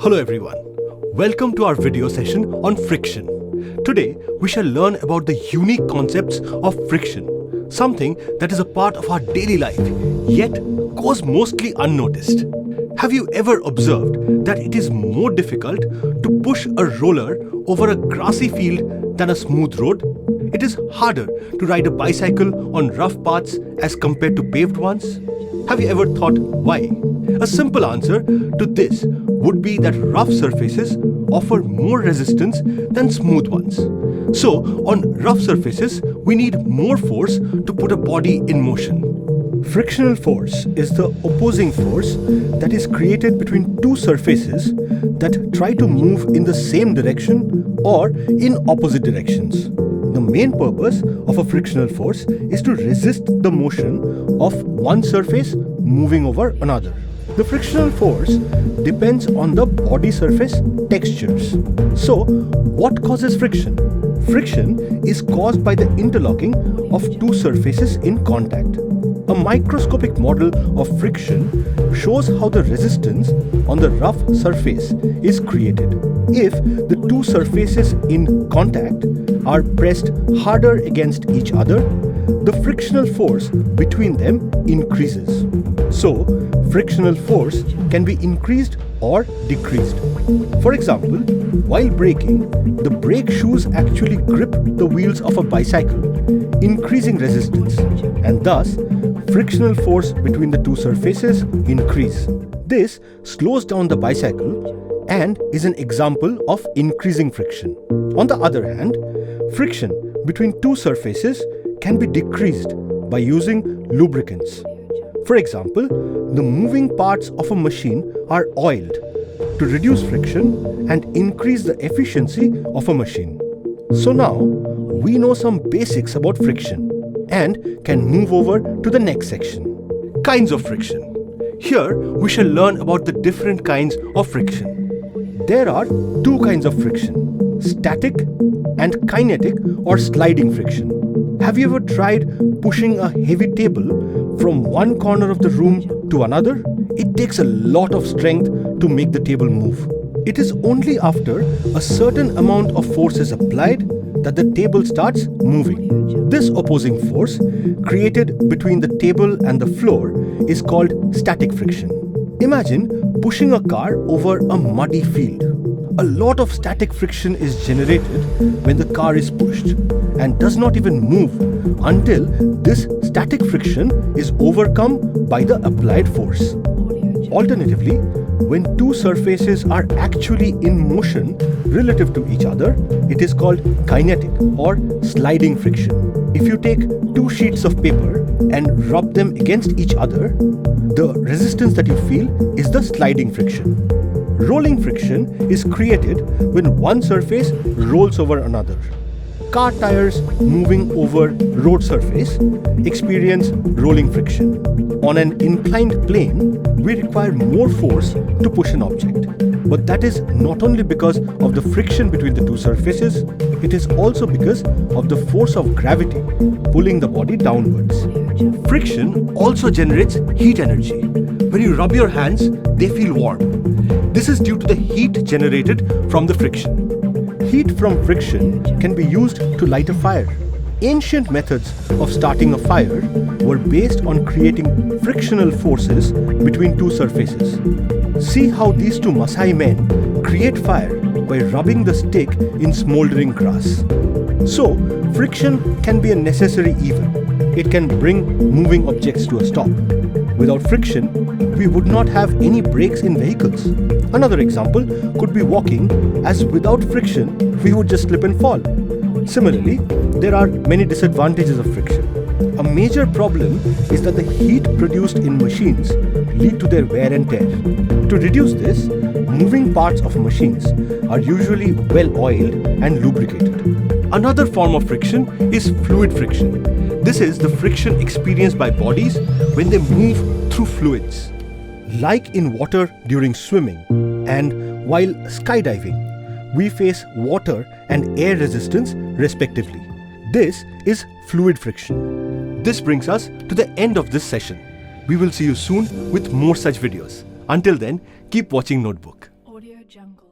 Hello everyone, welcome to our video session on friction. Today we shall learn about the unique concepts of friction, something that is a part of our daily life, yet goes mostly unnoticed. Have you ever observed that it is more difficult to push a roller over a grassy field than a smooth road? It is harder to ride a bicycle on rough paths as compared to paved ones? Have you ever thought why? A simple answer to this would be that rough surfaces offer more resistance than smooth ones. So, on rough surfaces, we need more force to put a body in motion. Frictional force is the opposing force that is created between two surfaces that try to move in the same direction or in opposite directions. The main purpose of a frictional force is to resist the motion of one surface moving over another. The frictional force depends on the body surface textures. So, what causes friction? Friction is caused by the interlocking of two surfaces in contact. A microscopic model of friction shows how the resistance on the rough surface is created. If the two surfaces in contact are pressed harder against each other, the frictional force between them increases. So, frictional force can be increased or decreased. For example, while braking, the brake shoes actually grip the wheels of a bicycle, increasing resistance, and thus frictional force between the two surfaces increase. This slows down the bicycle and is an example of increasing friction. On the other hand, friction between two surfaces can be decreased by using lubricants. For example, the moving parts of a machine are oiled to reduce friction and increase the efficiency of a machine. So now, we know some basics about friction and can move over to the next section. Kinds of friction. Here, we shall learn about the different kinds of friction. There are two kinds of friction: static and kinetic or sliding friction. Have you ever tried pushing a heavy table from one corner of the room to another? It takes a lot of strength to make the table move. It is only after a certain amount of force is applied that the table starts moving. This opposing force created between the table and the floor is called static friction. Imagine pushing a car over a muddy field. A lot of static friction is generated when the car is pushed and does not even move until this static friction is overcome by the applied force. Alternatively, when two surfaces are actually in motion relative to each other, it is called kinetic or sliding friction. If you take two sheets of paper and rub them against each other, the resistance that you feel is the sliding friction. Rolling friction is created when one surface rolls over another. Car tires moving over road surface experience rolling friction. On an inclined plane, we require more force to push an object. But that is not only because of the friction between the two surfaces, it is also because of the force of gravity pulling the body downwards. Friction also generates heat energy. When you rub your hands, they feel warm. This is due to the heat generated from the friction. Heat from friction can be used to light a fire. Ancient methods of starting a fire were based on creating frictional forces between two surfaces. See how these two Maasai men create fire by rubbing the stick in smoldering grass. So, friction can be a necessary evil. It can bring moving objects to a stop. Without friction, we would not have any brakes in vehicles. Another example could be walking, as without friction, we would just slip and fall. Similarly, there are many disadvantages of friction. A major problem is that the heat produced in machines lead to their wear and tear. To reduce this, moving parts of machines are usually well oiled and lubricated. Another form of friction is fluid friction. This is the friction experienced by bodies when they move through fluids, like in water during swimming and while skydiving. We face water and air resistance respectively. This is fluid friction. This brings us to the end of this session. We will see you soon with more such videos. Until then, keep watching Notebook. Audio Jungle.